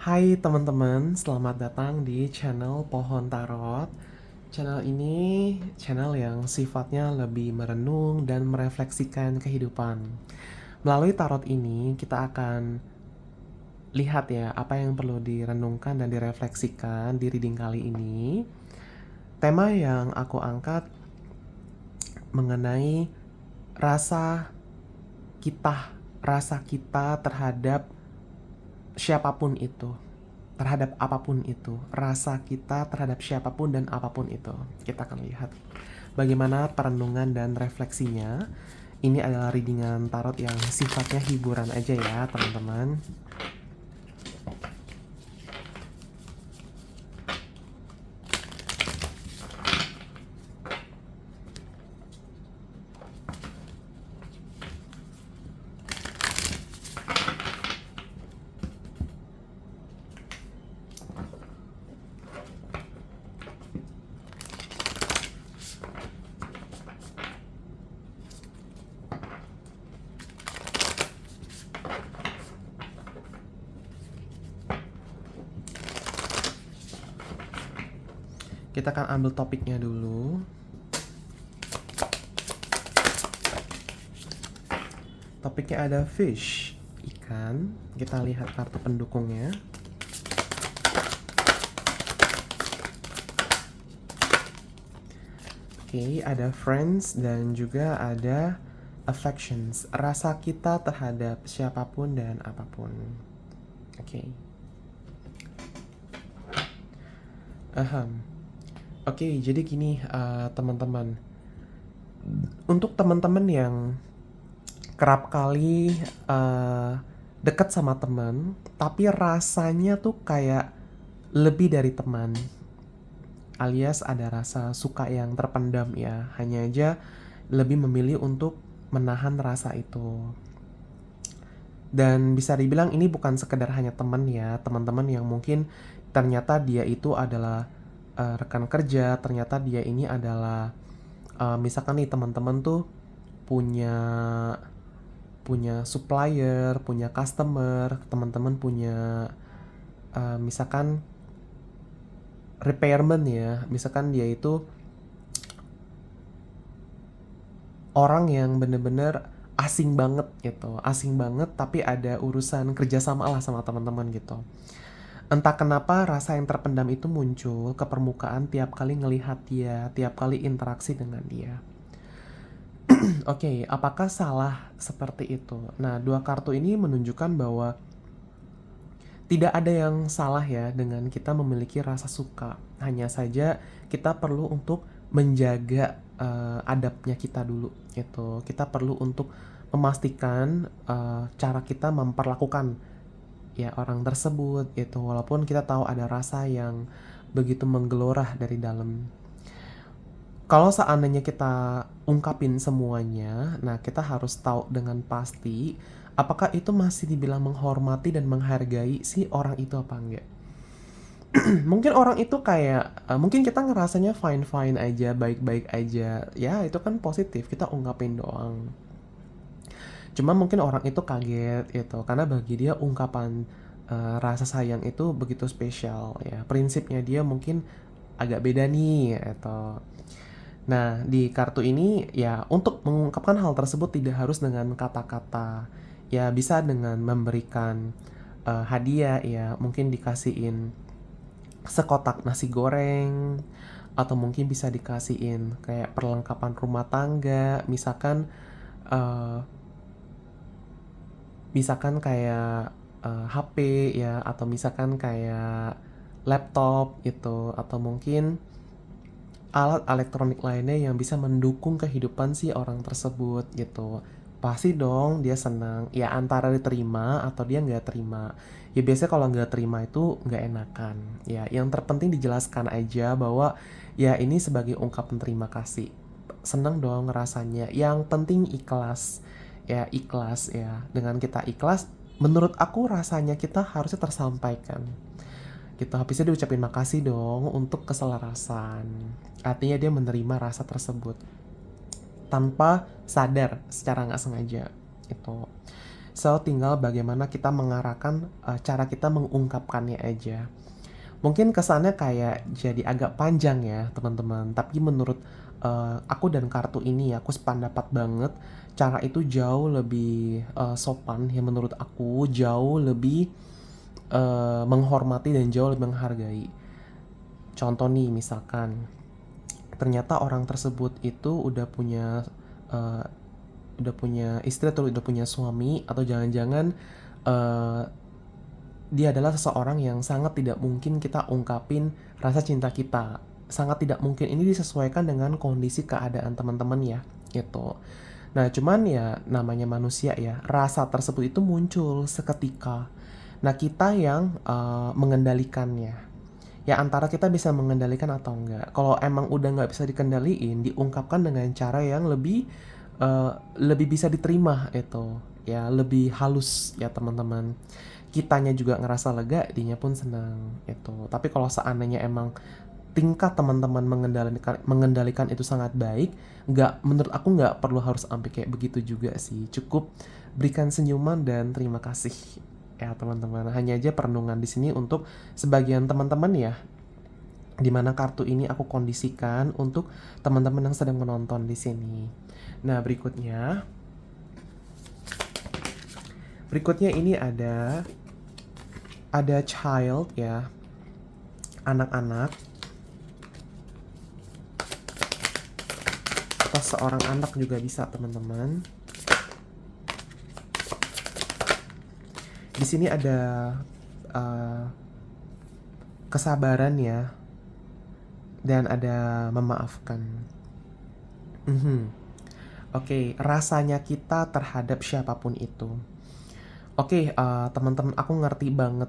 Hai teman-teman, selamat datang di channel Pohon Tarot. Channel ini channel yang sifatnya lebih merenung dan merefleksikan kehidupan. Melalui tarot ini kita akan lihat ya apa yang perlu direnungkan dan direfleksikan di reading kali ini. Tema yang aku angkat mengenai rasa rasa kita terhadap siapapun itu, terhadap apapun itu, rasa kita terhadap siapapun dan apapun itu. Kita akan lihat bagaimana perenungan dan refleksinya. Ini adalah readingan tarot yang sifatnya hiburan aja ya teman-teman. Kita akan ambil topiknya dulu. Topiknya ada fish, ikan. Kita lihat kartu pendukungnya. Oke, ada friends dan juga ada affections, rasa kita terhadap siapapun dan apapun. Oke. Oke, jadi gini teman-teman. Untuk teman-teman yang kerap kali dekat sama teman, tapi rasanya tuh kayak lebih dari teman, alias ada rasa suka yang terpendam ya, hanya aja lebih memilih untuk menahan rasa itu. Dan bisa dibilang ini bukan sekedar hanya teman ya, teman-teman yang mungkin ternyata dia itu adalah rekan kerja, ternyata dia ini adalah misalkan nih teman-teman tuh punya punya supplier, punya customer, teman-teman punya misalkan repairman ya, misalkan dia itu orang yang bener-bener asing banget gitu, asing banget tapi ada urusan kerjasama lah sama teman-teman gitu. Entah kenapa rasa yang terpendam itu muncul ke permukaan tiap kali ngelihat dia, tiap kali interaksi dengan dia. Oke, apakah salah seperti itu? Nah, dua kartu ini menunjukkan bahwa tidak ada yang salah ya dengan kita memiliki rasa suka. Hanya saja kita perlu untuk menjaga adabnya kita dulu gitu. Kita perlu untuk memastikan cara kita memperlakukan ya orang tersebut gitu, walaupun kita tahu ada rasa yang begitu menggelora dari dalam. Kalau seandainya kita ungkapin semuanya, nah kita harus tahu dengan pasti apakah itu masih dibilang menghormati dan menghargai si orang itu apa enggak. Mungkin orang itu kayak mungkin kita ngerasanya fine fine aja, baik baik aja ya, itu kan positif, kita ungkapin doang. Cuma mungkin orang itu kaget gitu, karena bagi dia ungkapan rasa sayang itu begitu spesial ya. Prinsipnya dia mungkin agak beda nih atau. Nah, di kartu ini ya untuk mengungkapkan hal tersebut tidak harus dengan kata-kata. Ya bisa dengan memberikan hadiah ya, mungkin dikasihin sekotak nasi goreng, atau mungkin bisa dikasihin kayak perlengkapan rumah tangga, misalkan eh, kayak HP ya, atau misalkan kayak laptop gitu, atau mungkin alat elektronik lainnya yang bisa mendukung kehidupan si orang tersebut gitu. Pasti dong dia senang ya, antara diterima atau dia nggak terima. Ya biasanya kalau nggak terima itu nggak enakan ya. Yang terpenting dijelaskan aja bahwa ya ini sebagai ungkapan terima kasih. Seneng dong rasanya, yang penting ikhlas ya, ikhlas ya. Dengan kita ikhlas, menurut aku rasanya kita harusnya tersampaikan gitu. Habisnya diucapin makasih dong untuk keselarasan. Artinya dia menerima rasa tersebut tanpa sadar, secara nggak sengaja itu. So tinggal bagaimana kita mengarahkan cara kita mengungkapkannya aja. Mungkin kesannya kayak jadi agak panjang ya teman-teman, tapi menurut aku dan kartu ini aku sependapat banget, cara itu jauh lebih sopan ya menurut aku, jauh lebih menghormati dan jauh lebih menghargai. Contoh nih misalkan, ternyata orang tersebut itu eh, udah punya istri atau udah punya suami, atau jangan-jangan eh, dia adalah seseorang yang sangat tidak mungkin kita ungkapin rasa cinta kita. Sangat tidak mungkin, ini disesuaikan dengan kondisi keadaan teman-teman ya, gitu. Nah, cuman ya namanya manusia ya, rasa tersebut itu muncul seketika. Nah, kita yang mengendalikannya. Ya antara kita bisa mengendalikan atau enggak. Kalau emang udah nggak bisa dikendaliin, diungkapkan dengan cara yang lebih bisa diterima itu. Ya lebih halus ya teman-teman. Kitanya juga ngerasa lega, dianya pun senang itu. Tapi kalau seandainya emang tingkat teman-teman mengendalikan itu sangat baik, nggak, menurut aku nggak perlu harus sampai kayak begitu juga sih. Cukup berikan senyuman dan terima kasih ya teman-teman. Hanya aja perenungan di sini untuk sebagian teman-teman ya, dimana kartu ini aku kondisikan untuk teman-teman yang sedang menonton di sini. Nah berikutnya ini ada child ya, anak-anak, atau seorang anak juga bisa teman-teman. Di sini ada uh, kesabaran ya, dan ada memaafkan. Oke, rasanya kita terhadap siapapun itu. Oke, teman-teman, aku ngerti banget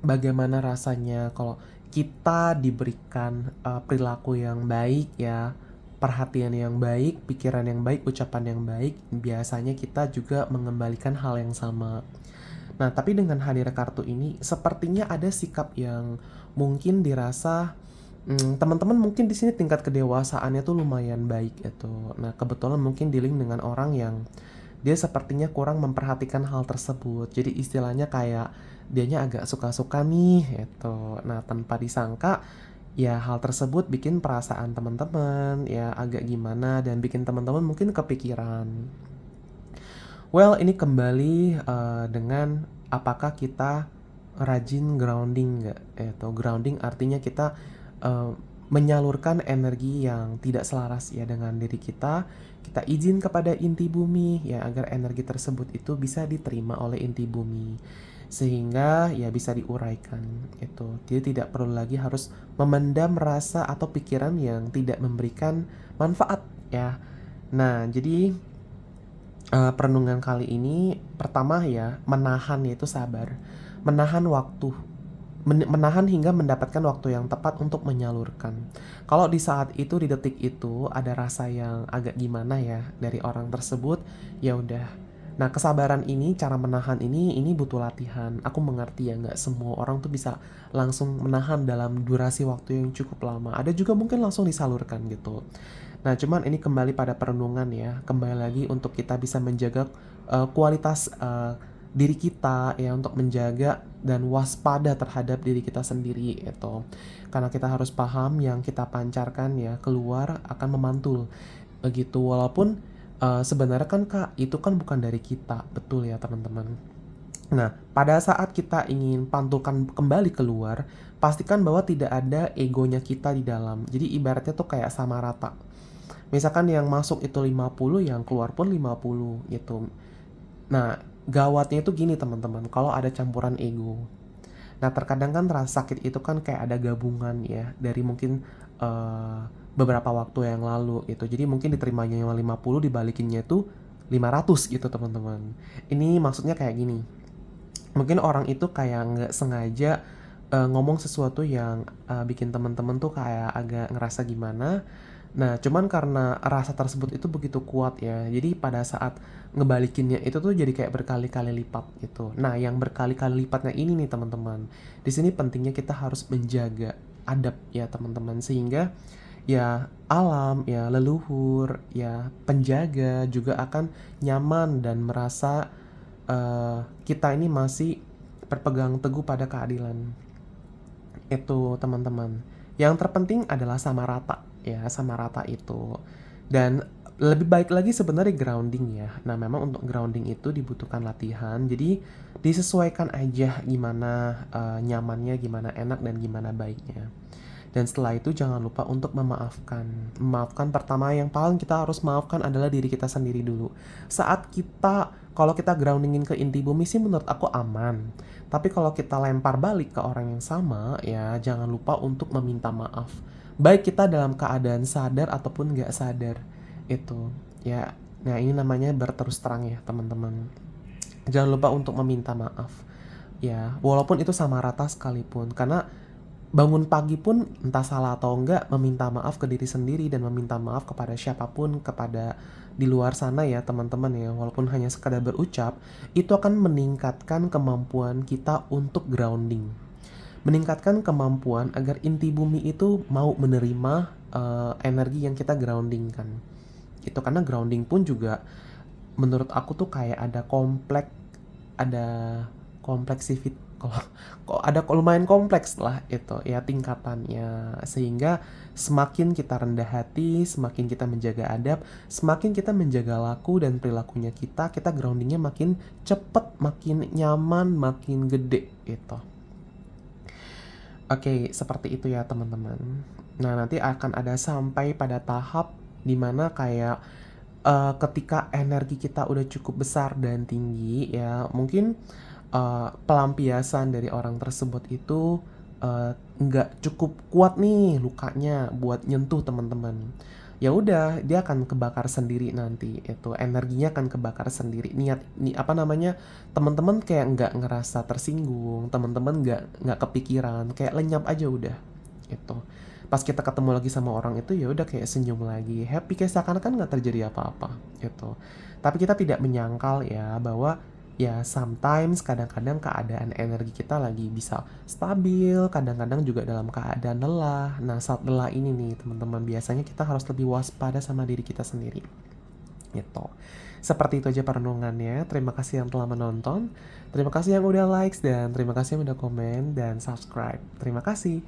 bagaimana rasanya kalau kita diberikan perilaku yang baik ya, perhatian yang baik, pikiran yang baik, ucapan yang baik. Biasanya kita juga mengembalikan hal yang sama. Nah, tapi dengan hadir kartu ini, sepertinya ada sikap yang mungkin dirasa teman-teman mungkin di sini tingkat kedewasaannya tuh lumayan baik itu. Nah, kebetulan mungkin dealing dengan orang yang dia sepertinya kurang memperhatikan hal tersebut. Jadi istilahnya kayak dianya agak suka-suka nih itu. Nah, tanpa disangka ya hal tersebut bikin perasaan teman-teman ya agak gimana dan bikin teman-teman mungkin kepikiran. Well, ini kembali dengan apakah kita rajin grounding nggak? Grounding artinya kita eh, menyalurkan energi yang tidak selaras ya dengan diri kita. Kita izin kepada inti bumi ya agar energi tersebut itu bisa diterima oleh inti bumi. Sehingga ya bisa diuraikan itu. Dia tidak perlu lagi harus memendam rasa atau pikiran yang tidak memberikan manfaat ya. Nah, jadi perenungan kali ini pertama ya, menahan yaitu sabar. Menahan waktu, menahan hingga mendapatkan waktu yang tepat untuk menyalurkan. Kalau di saat itu, di detik itu ada rasa yang agak gimana ya dari orang tersebut, ya udah. Nah, kesabaran ini, cara menahan ini butuh latihan. Aku mengerti ya, nggak semua orang tuh bisa langsung menahan dalam durasi waktu yang cukup lama. Ada juga mungkin langsung disalurkan gitu. Nah, cuman ini kembali pada perenungan ya. Kembali lagi untuk kita bisa menjaga kualitas diri kita ya, untuk menjaga dan waspada terhadap diri kita sendiri itu. Karena kita harus paham yang kita pancarkan ya keluar akan memantul. Begitu, walaupun sebenarnya kan Kak, itu kan bukan dari kita, betul ya teman-teman. Nah, pada saat kita ingin pantulkan kembali keluar, pastikan bahwa tidak ada egonya kita di dalam. Jadi ibaratnya tuh kayak sama rata. Misalkan yang masuk itu 50, yang keluar pun 50 gitu. Nah, gawatnya itu gini teman-teman, kalau ada campuran ego. Nah, terkadang kan rasa sakit itu kan kayak ada gabungan ya dari mungkin beberapa waktu yang lalu gitu. Jadi mungkin diterimanya yang 50, dibalikinnya itu 500 gitu teman-teman. Ini maksudnya kayak gini. Mungkin orang itu kayak nggak sengaja ngomong sesuatu yang bikin teman-teman tuh kayak agak ngerasa gimana. Nah, cuman karena rasa tersebut itu begitu kuat ya, jadi pada saat ngebalikinnya itu tuh jadi kayak berkali-kali lipat gitu. Nah, yang berkali-kali lipatnya ini nih teman-teman, di sini pentingnya kita harus menjaga adab ya teman-teman, sehingga ya alam, ya leluhur, ya penjaga juga akan nyaman dan merasa kita ini masih berpegang teguh pada keadilan. Itu teman-teman. Yang terpenting adalah sama rata ya, sama rata itu. Dan lebih baik lagi sebenarnya grounding ya. Nah, memang untuk grounding itu dibutuhkan latihan. Jadi disesuaikan aja gimana nyamannya, gimana enak dan gimana baiknya. Dan setelah itu jangan lupa untuk memaafkan. Memaafkan pertama yang paling kita harus maafkan adalah diri kita sendiri dulu. Saat kita, kalau kita groundingin ke inti bumi sih menurut aku aman. Tapi kalau kita lempar balik ke orang yang sama, ya jangan lupa untuk meminta maaf. Baik kita dalam keadaan sadar ataupun nggak sadar. Itu, ya. Nah ini namanya berterus terang ya teman-teman. Jangan lupa untuk meminta maaf. Ya, walaupun itu sama rata sekalipun. Karena bangun pagi pun entah salah atau enggak meminta maaf ke diri sendiri dan meminta maaf kepada siapapun, kepada di luar sana ya teman-teman ya, walaupun hanya sekadar berucap, itu akan meningkatkan kemampuan kita untuk grounding, meningkatkan kemampuan agar inti bumi itu mau menerima energi yang kita groundingkan. Itu karena grounding pun juga menurut aku tuh kayak ada kompleksivit kok ada lumayan kompleks lah itu ya tingkatannya, sehingga semakin kita rendah hati, semakin kita menjaga adab, semakin kita menjaga laku dan perilakunya kita groundingnya makin cepet, makin nyaman, makin gede gitu. Oke, seperti itu ya teman-teman. Nah, nanti akan ada sampai pada tahap dimana kayak ketika energi kita udah cukup besar dan tinggi ya, mungkin pelampiasan dari orang tersebut itu nggak cukup kuat nih lukanya buat nyentuh teman-teman. Ya udah, dia akan kebakar sendiri nanti. Itu energinya akan kebakar sendiri. Apa namanya? Teman-teman kayak nggak ngerasa tersinggung, teman-teman nggak kepikiran, kayak lenyap aja udah. Itu. Pas kita ketemu lagi sama orang itu ya udah kayak senyum lagi, happy kayak seakan-akan nggak terjadi apa-apa gitu. Tapi kita tidak menyangkal ya bahwa ya sometimes kadang-kadang keadaan energi kita lagi bisa stabil, kadang-kadang juga dalam keadaan lelah. Nah, saat lelah ini nih teman-teman, biasanya kita harus lebih waspada sama diri kita sendiri. Gitu. Seperti itu aja perenungannya. Terima kasih yang telah menonton. Terima kasih yang udah likes dan terima kasih yang udah komen dan subscribe. Terima kasih.